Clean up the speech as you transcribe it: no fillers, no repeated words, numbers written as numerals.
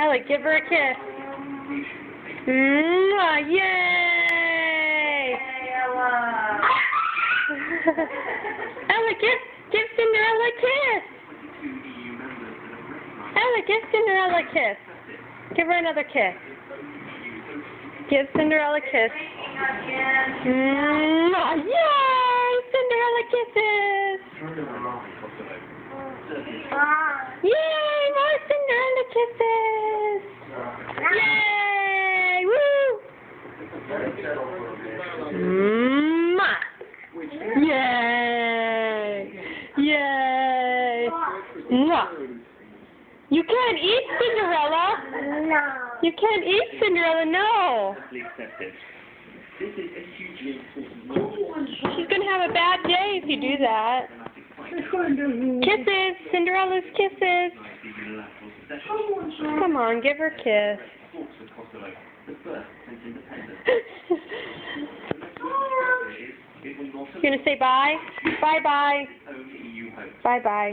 Ellie, give her a kiss. Mwah, yay! Ellie, give Cinderella a kiss. Ellie, give Cinderella a kiss. Give her another kiss. Give Cinderella a kiss. Mwah, yay! Cinderella kisses. Yay! More Cinderella kisses. Yay! Woo! Mwah! Yay! Yay! Mwah! You can't eat Cinderella. No. You can't eat Cinderella. No. She's gonna have a bad day if you do that. Kisses, Cinderella's kisses. Come on, give her a kiss. You gonna say bye? Bye bye. Bye bye.